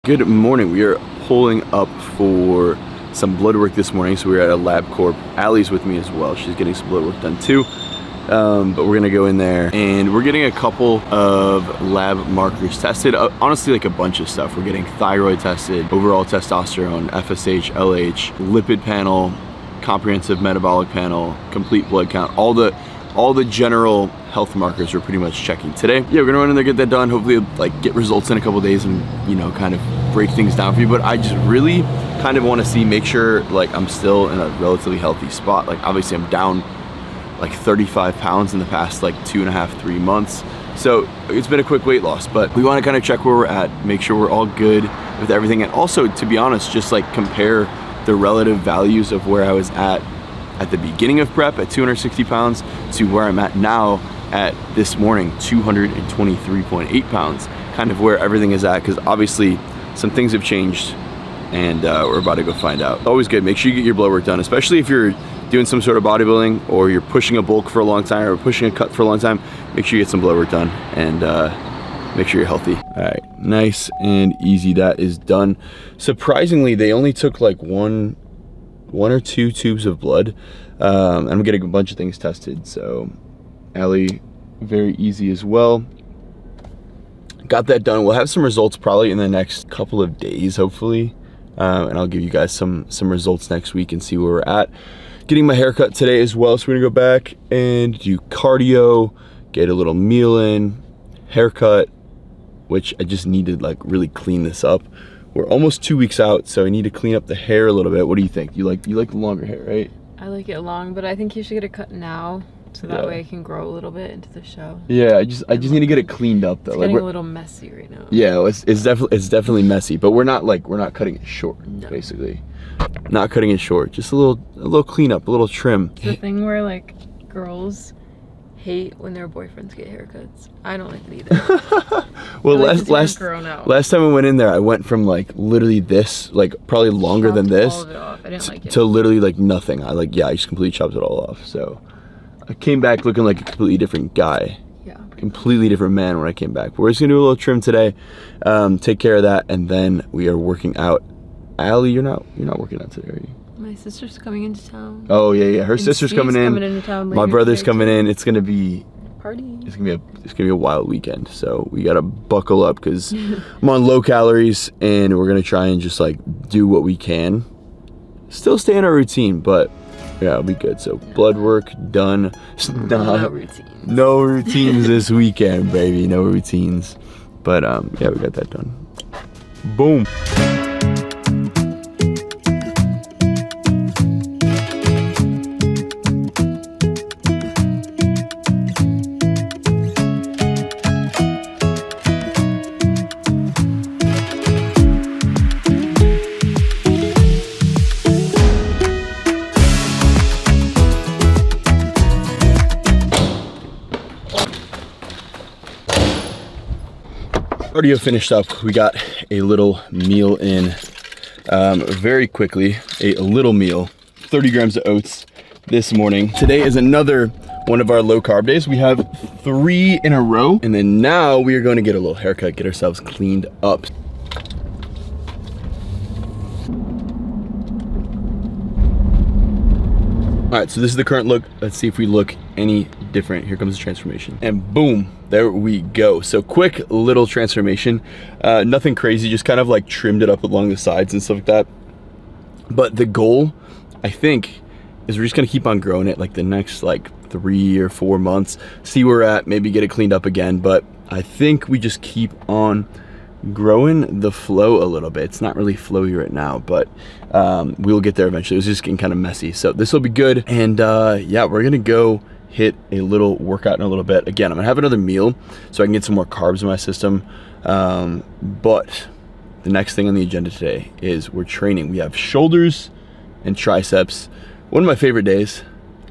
Good morning. We are pulling up for some blood work this morning. So we're at a LabCorp. Allie's with me as well. She's getting some blood work done too. But we're gonna go in there and we're getting a couple of lab markers tested. Honestly, like a bunch of stuff. We're getting thyroid tested, overall testosterone, FSH, LH, lipid panel, comprehensive metabolic panel, complete blood count, all the general health markers we're pretty much checking today. Yeah, we're gonna run in there, get that done, hopefully like get results in a couple days and, you know, kind of break things down for you. But I just really kind of want to see, make sure like I'm still in a relatively healthy spot. Like obviously I'm down like 35 pounds in the past like 2.5, 3 months. So it's been a quick weight loss, but we want to kind of check where we're at, make sure we're all good with everything. And also, to be honest, just like compare the relative values of where I was at the beginning of prep at 260 pounds to where I'm at now at this morning, 223.8 pounds, kind of where everything is at, because obviously some things have changed and we're about to go find out. Always good, make sure you get your blood work done, especially if you're doing some sort of bodybuilding or you're pushing a bulk for a long time or pushing a cut for a long time. Make sure you get some blood work done and make sure you're healthy. All right, nice and easy, that is done. Surprisingly, they only took like one or two tubes of blood. I'm getting a bunch of things tested, so Allie, very easy as well. Got that done. We'll have some results probably in the next couple of days, hopefully, and I'll give you guys some results next week and see where we're at. Getting my haircut today as well, so we're gonna go back and do cardio, get a little meal in, haircut, which I just need to like really clean this up. We're almost 2 weeks out, so I need to clean up the hair a little bit. What do you think? You like the longer hair, right? I like it long, but I think you should get it cut now, so that way it can grow a little bit into the show. Yeah, I just need to get it cleaned up though. It's like getting a little messy right now. Yeah, it's definitely messy, but we're not cutting it short, no. Basically. Not cutting it short, just a little cleanup, a little trim. It's the thing where like girls hate when their boyfriends get haircuts. I don't like it either. Well, last time I went in there, I went from like literally this, like probably longer than this, all of it off. I didn't like it. To literally like nothing. I just completely chopped it all off. So I came back looking like a completely different guy. Yeah. Completely different man when I came back. But we're just gonna do a little trim today, take care of that, and then we are working out. Allie, you're not working out today, are you? My sister's coming into town. Oh yeah. Her sister's coming into town. My brother's coming in. It's gonna be party. It's gonna be a wild weekend. So we gotta buckle up because I'm on low calories and we're gonna try and just like do what we can. Still stay in our routine, but yeah, it'll be good. So blood work done. No routines. No routines this weekend, baby. No routines. But yeah, we got that done. Boom. Cardio finished up. We got a little meal in very quickly. Ate a little meal, 30 grams of oats this morning. Today is another one of our low carb days. We have 3 in a row, and then now we are going to get a little haircut, get ourselves cleaned up. All right, so this is the current look. Let's see if we look any different. Here comes the transformation. And boom, there we go. So quick little transformation. Nothing crazy, just kind of like trimmed it up along the sides and stuff like that. But the goal, I think, is we're just gonna keep on growing it like the next like 3 or 4 months. See where we're at, maybe get it cleaned up again. But I think we just keep on growing the flow a little bit. It's not really flowy right now, but we'll get there eventually. It was just getting kind of messy, so this will be good. And yeah, we're gonna go hit a little workout in a little bit. Again, I'm gonna have another meal so I can get some more carbs in my system, but the next thing on the agenda today is we're training. We have shoulders and triceps, one of my favorite days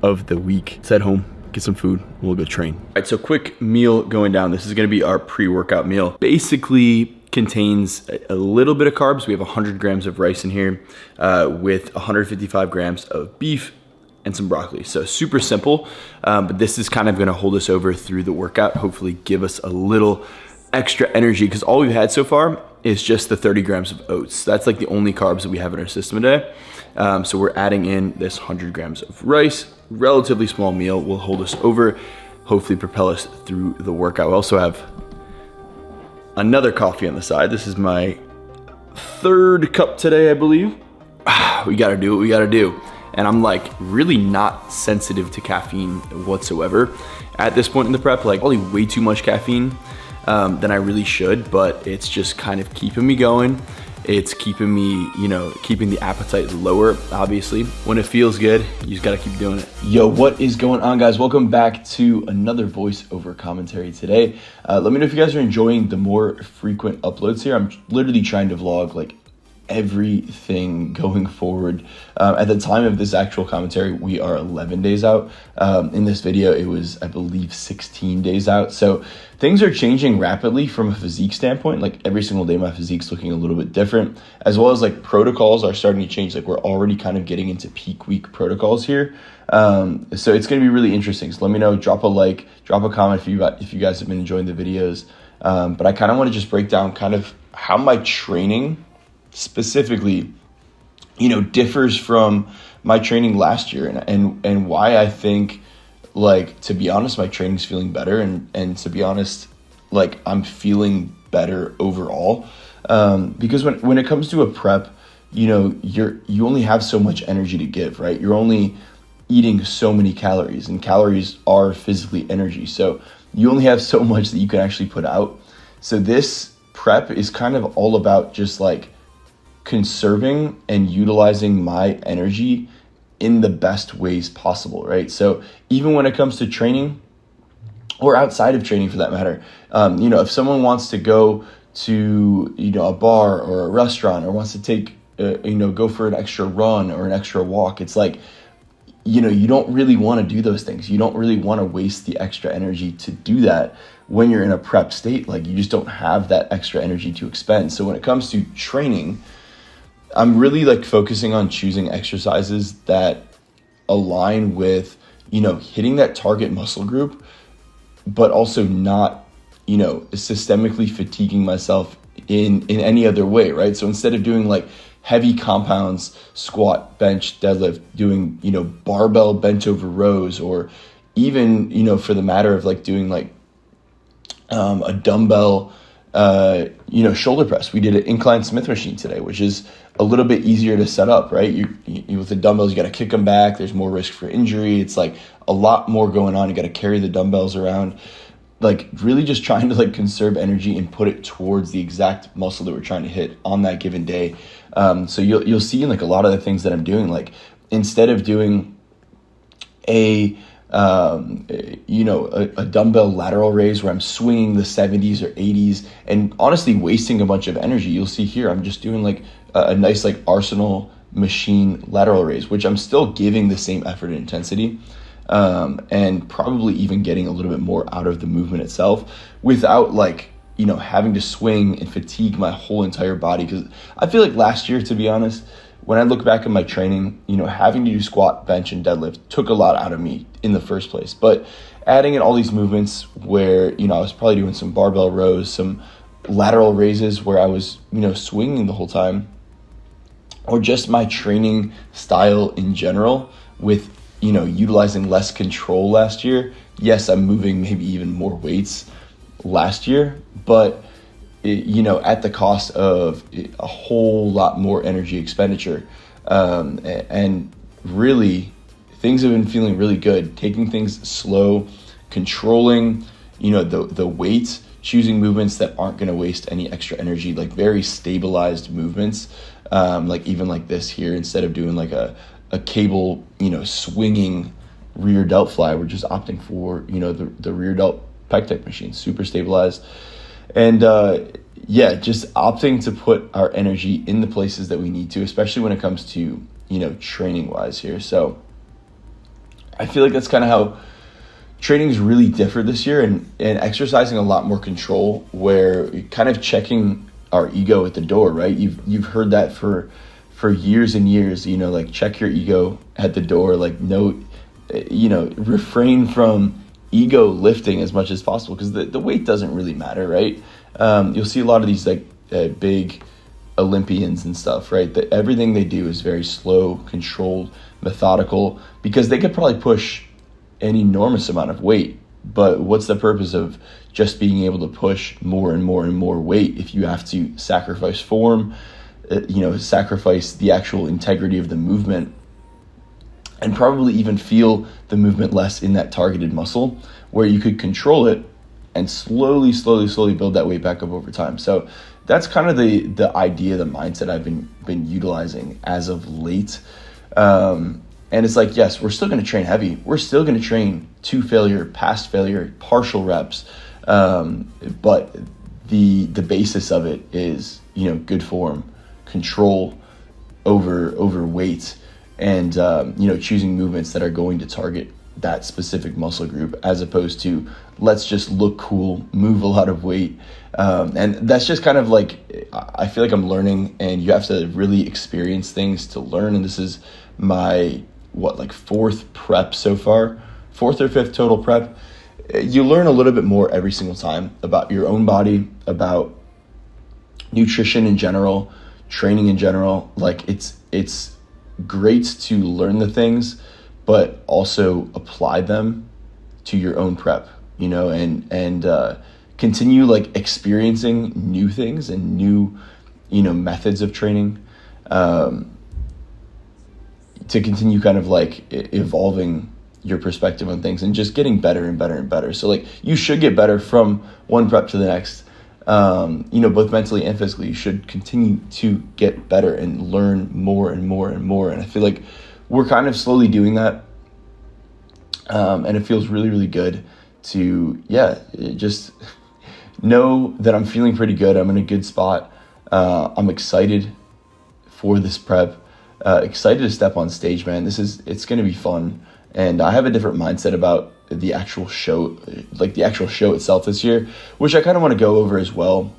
of the week. It's at home, get some food, and we'll go train. All right, so quick meal going down. This is gonna be our pre-workout meal. Basically contains a little bit of carbs. We have 100 grams of rice in here with 155 grams of beef and some broccoli. So super simple, but this is kind of gonna hold us over through the workout, hopefully give us a little extra energy, because all we've had so far is just the 30 grams of oats. That's like the only carbs that we have in our system today. So we're adding in this 100 grams of rice, relatively small meal, will hold us over, hopefully propel us through the workout. We also have another coffee on the side. This is my third cup today, I believe. We gotta do what we gotta do. And I'm like really not sensitive to caffeine whatsoever at this point in the prep. Like probably way too much caffeine than I really should, but it's just kind of keeping me going. It's keeping me, you know, keeping the appetite lower, obviously. When it feels good, you just gotta keep doing it. Yo, what is going on, guys? Welcome back to another voiceover commentary today. Let me know if you guys are enjoying the more frequent uploads here. I'm literally trying to vlog like everything going forward. At the time of this actual commentary, we are 11 days out. In this video, it was, I believe, 16 days out. So things are changing rapidly from a physique standpoint. Like every single day, my physique's looking a little bit different, as well as like protocols are starting to change. Like we're already kind of getting into peak week protocols here. So it's going to be really interesting. So let me know, drop a like, drop a comment if you guys have been enjoying the videos. But I kind of want to just break down kind of how my training specifically, you know, differs from my training last year, and why I think, like, to be honest, my training's feeling better, and to be honest, like, I'm feeling better overall, because when it comes to a prep, you know, you only have so much energy to give, right? You're only eating so many calories, and calories are physically energy, so you only have so much that you can actually put out. So this prep is kind of all about just like conserving and utilizing my energy in the best ways possible, right? So even when it comes to training, or outside of training for that matter, you know, if someone wants to go to, you know, a bar or a restaurant, or wants to take, you know, go for an extra run or an extra walk, it's like, you know, you don't really want to do those things. You don't really want to waste the extra energy to do that when you're in a prep state. Like you just don't have that extra energy to expend. So when it comes to training, I'm really like focusing on choosing exercises that align with, you know, hitting that target muscle group, but also not, you know, systemically fatiguing myself in any other way, right? So instead of doing like heavy compounds, squat, bench, deadlift, doing, you know, barbell bent over rows, or even, you know, for the matter of like doing like a dumbbell, you know, shoulder press. We did an incline Smith machine today, which is a little bit easier to set up, right? You with the dumbbells, you got to kick them back. There's more risk for injury. It's like a lot more going on. You got to carry the dumbbells around, like really just trying to like conserve energy and put it towards the exact muscle that we're trying to hit on that given day. So you'll see in like a lot of the things that I'm doing, like instead of doing a dumbbell lateral raise where I'm swinging the 70s or 80s and honestly wasting a bunch of energy, you'll see here I'm just doing like a nice like Arsenal machine lateral raise, which I'm still giving the same effort and intensity, and probably even getting a little bit more out of the movement itself without like, you know, having to swing and fatigue my whole entire body. Because I feel like last year, to be honest, when I look back at my training, you know, having to do squat, bench, and deadlift took a lot out of me in the first place. But adding in all these movements where, you know, I was probably doing some barbell rows, some lateral raises where I was, you know, swinging the whole time, or just my training style in general with, you know, utilizing less control last year. Yes, I'm moving maybe even more weights last year, but you know, at the cost of a whole lot more energy expenditure. And really, things have been feeling really good. Taking things slow, controlling, you know, the weights, choosing movements that aren't going to waste any extra energy, like very stabilized movements. Like even like this here, instead of doing like a cable, you know, swinging rear delt fly, we're just opting for, you know, the rear delt pec deck machine, super stabilized. And just opting to put our energy in the places that we need to, especially when it comes to, you know, training wise here. So I feel like that's kind of how training's really differed this year, and exercising a lot more control, where kind of checking our ego at the door, right? You've heard that for years and years, you know, like check your ego at the door, like no, you know, refrain from ego lifting as much as possible, because the weight doesn't really matter, right? You'll see a lot of these like big Olympians and stuff, right? That everything they do is very slow, controlled, methodical, because they could probably push an enormous amount of weight. But what's the purpose of just being able to push more and more and more weight if you have to sacrifice form, sacrifice the actual integrity of the movement, and probably even feel the movement less in that targeted muscle, where you could control it and slowly build that weight back up over time. So that's kind of the idea, the mindset I've been utilizing as of late. And it's like, yes, we're still going to train heavy. We're still going to train to failure, past failure, partial reps. But the basis of it is, good form, control over weight, and, choosing movements that are going to target that specific muscle group, as opposed to let's just look cool, move a lot of weight. And that's just kind of like, I feel like I'm learning, and you have to really experience things to learn. And this is my, fourth prep so far, fourth or fifth total prep. You learn a little bit more every single time about your own body, about nutrition in general, training in general. Like it's great to learn the things, but also apply them to your own prep, and continue experiencing new things and new, methods of training, to continue kind of evolving your perspective on things and just getting better and better and better. So you should get better from one prep to the next, both mentally and physically. You should continue to get better and learn more and more and more. And I feel like we're kind of slowly doing that. And it feels really, really good to, just know that I'm feeling pretty good. I'm in a good spot. I'm excited for this prep. Excited to step on stage, man. It's going to be fun. And I have a different mindset about the actual show, the actual show itself this year, which I kind of want to go over as well,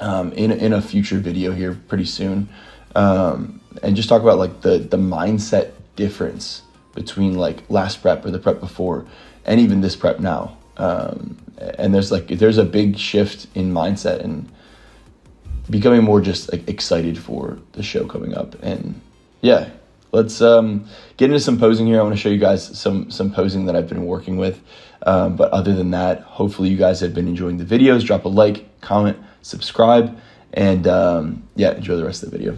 in a future video here pretty soon. And just talk about the mindset difference between last prep or the prep before and even this prep now. And there's a big shift in mindset and becoming more just excited for the show coming up. And let's get into some posing here. I want to show you guys some posing that I've been working with. But other than that, hopefully you guys have been enjoying the videos. Drop a like, comment, subscribe, and enjoy the rest of the video.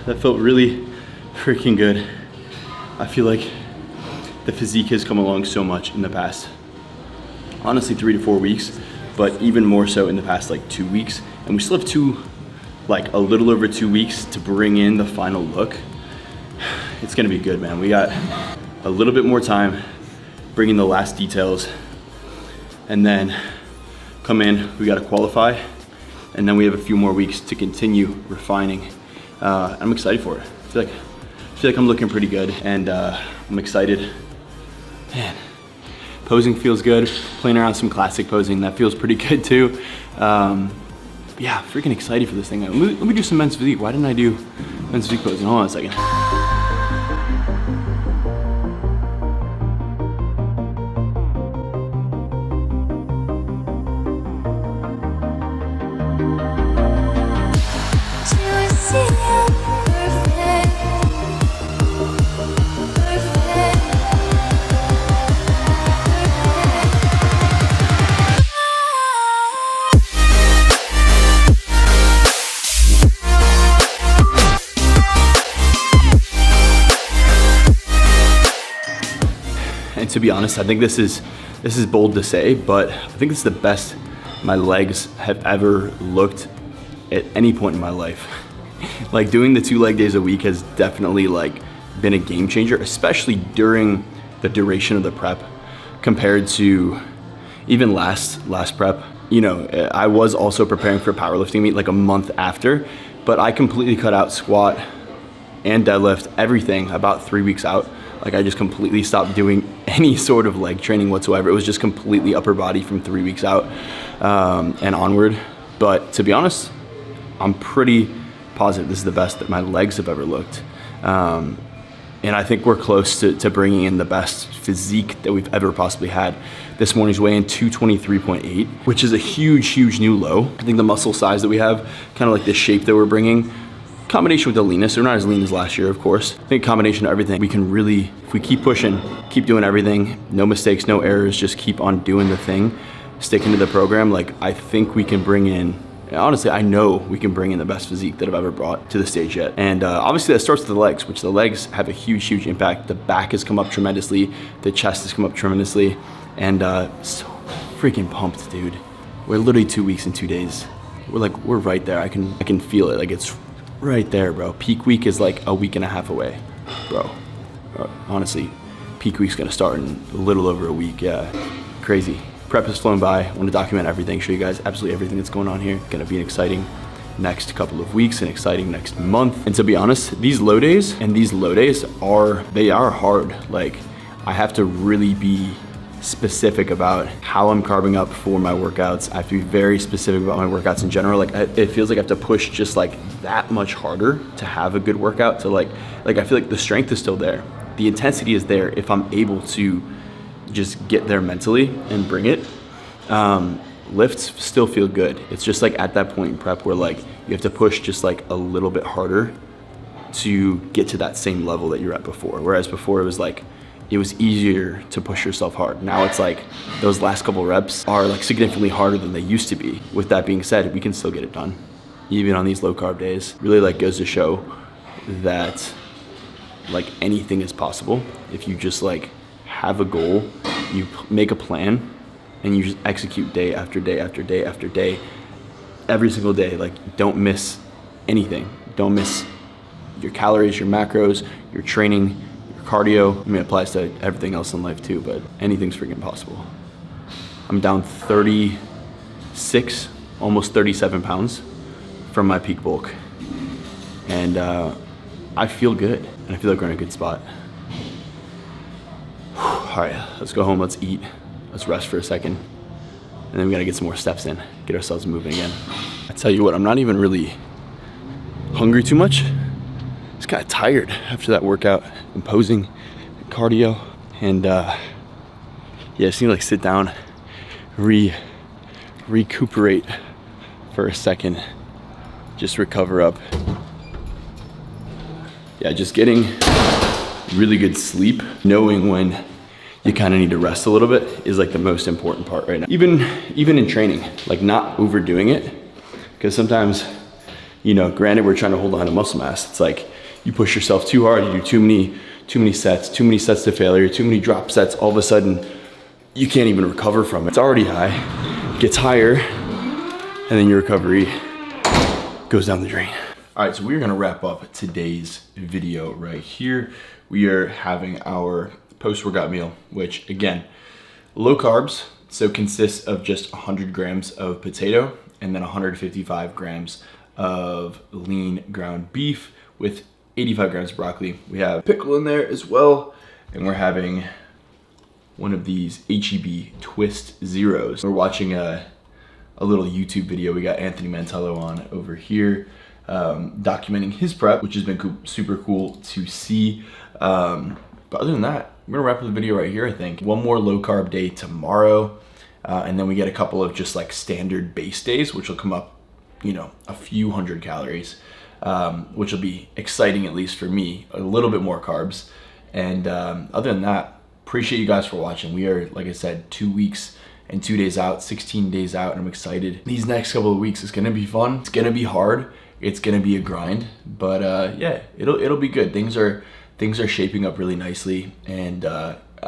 That felt really freaking good. I feel like the physique has come along so much in the past, honestly 3 to 4 weeks, but even more so in the past 2 weeks. And we still have a little over 2 weeks to bring in the final look. It's gonna be good, man. We got a little bit more time, bring in the last details, and then come in, we gotta qualify, and then we have a few more weeks to continue refining. I'm excited for it. I feel like I'm looking pretty good, and I'm excited. Man, posing feels good. Playing around some classic posing, that feels pretty good too. Yeah, freaking excited for this thing. Let me do some men's physique. Why didn't I do men's physique posing? Hold on a second. be honest, I think this is bold to say, but I think this is the best my legs have ever looked at any point in my life. Like doing the 2 leg days a week has definitely like been a game changer, especially during the duration of the prep compared to even last prep. You know, I was also preparing for a powerlifting meet like a month after, but I completely cut out squat and deadlift, everything about 3 weeks out. Like I just completely stopped doing any sort of leg training whatsoever. It was just completely upper body from 3 weeks out and onward. But to be honest, I'm pretty positive this is the best that my legs have ever looked. And I think we're close to bringing in the best physique that we've ever possibly had. This morning's weigh-in 223.8, which is a huge new low. I think the muscle size that we have, kind of like the shape that we're bringing, combination with the leanness, we're not as lean as last year, of course. I think combination of everything, we can really, if we keep pushing, keep doing everything, no mistakes, no errors, just keep on doing the thing, sticking to the program, like I think we can bring in, honestly, I know we can bring in the best physique that I've ever brought to the stage yet. And obviously that starts with the legs, which the legs have a huge impact. The back has come up tremendously, the chest has come up tremendously, and so freaking pumped, dude. We're literally 2 weeks and 2 days. We're right there. I can feel it. Like it's right there, bro. Peak week is like a week and a half away, bro. Honestly, peak week's gonna start in a little over a week. Yeah, crazy. Prep has flown by. I want to document everything, show you guys absolutely everything that's going on here. Gonna be an exciting next couple of weeks, an exciting next month. And to be honest, these low days are hard. Like I have to really be specific about how I'm carving up for my workouts. I have to be very specific about my workouts in general. Like it feels like I have to push just like that much harder to have a good workout. To like I feel like the strength is still there. The intensity is there if I'm able to just get there mentally and bring it. Lifts still feel good. It's just like at that point in prep where like you have to push just like a little bit harder to get to that same level that you're at before. Whereas before it was easier to push yourself hard. Now it's like those last couple reps are like significantly harder than they used to be. With that being said, we can still get it done, even on these low carb days. Really like goes to show that like anything is possible if you just like have a goal, you make a plan, and you just execute day after day after day after day, every single day. Like don't miss anything. Don't miss your calories, your macros, your training, cardio. I mean, it applies to everything else in life too, but anything's freaking possible. I'm down 36, almost 37 pounds from my peak bulk. And I feel good, and I feel like we're in a good spot. All right, let's go home, let's eat, let's rest for a second, and then we gotta get some more steps in, get ourselves moving again. I tell you what, I'm not even really hungry too much. Just kind of tired after that workout, imposing cardio, and yeah, just need to like sit down, recuperate for a second, just recover up. Yeah, just getting really good sleep, knowing when you kind of need to rest a little bit is like the most important part right now. Even in training, like not overdoing it, because sometimes, you know, granted we're trying to hold on to muscle mass, it's like you push yourself too hard, you do too many sets to failure, too many drop sets, all of a sudden you can't even recover from it. It's already high, gets higher, and then your recovery goes down the drain. All right, so we're gonna wrap up today's video right here. We are having our post-workout meal, which again, low carbs, so consists of just 100 grams of potato and then 155 grams of lean ground beef with 85 grams of broccoli. We have pickle in there as well, and we're having one of these HEB Twist Zeros. We're watching a little YouTube video. We got Anthony Mantello on over here, documenting his prep, which has been super cool to see. But other than that, I'm gonna wrap up the video right here, I think. One more low carb day tomorrow, and then we get a couple of just like standard base days, which will come up, you know, a few hundred calories, which will be exciting, at least for me, a little bit more carbs. And other than that, appreciate you guys for watching. We are, like I said, 2 weeks and 2 days out, 16 days out, and I'm excited. These next couple of weeks is gonna be fun. It's gonna be hard. It's gonna be a grind, but yeah, it'll be good. Things are shaping up really nicely, and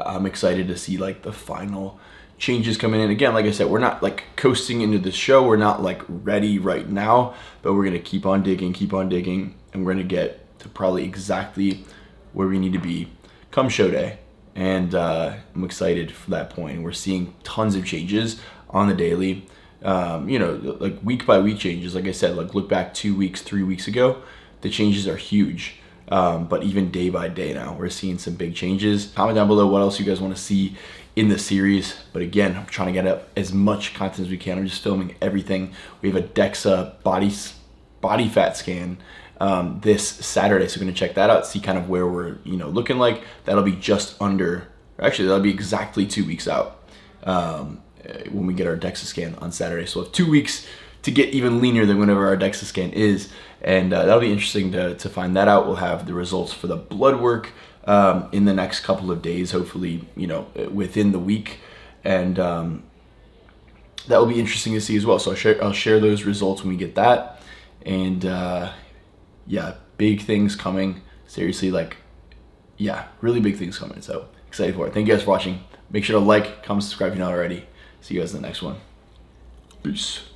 I'm excited to see like the final changes coming in. Again, like I said, we're not like coasting into the show. We're not like ready right now, but we're gonna keep on digging, and we're gonna get to probably exactly where we need to be come show day. And I'm excited for that point. We're seeing tons of changes on the daily, you know, like week by week changes. Like I said, like look back 2 weeks, 3 weeks ago, the changes are huge. But even day by day now, we're seeing some big changes. Comment down below what else you guys want to see in the series. But again, I'm trying to get up as much content as we can. I'm just filming everything. We have a DEXA body fat scan this Saturday, so we're gonna check that out, see kind of where we're, you know, looking like. That'll be just under, actually that'll be exactly 2 weeks out when we get our DEXA scan on Saturday. So we'll have 2 weeks to get even leaner than whenever our DEXA scan is, and that'll be interesting to find that out. We'll have the results for the blood work in the next couple of days, hopefully, you know, within the week, and that will be interesting to see as well. So I'll share those results when we get that, and yeah, big things coming. Seriously, like, yeah, really big things coming. So excited for it. Thank you guys for watching. Make sure to like, comment, subscribe if you're not already. See you guys in the next one. Peace.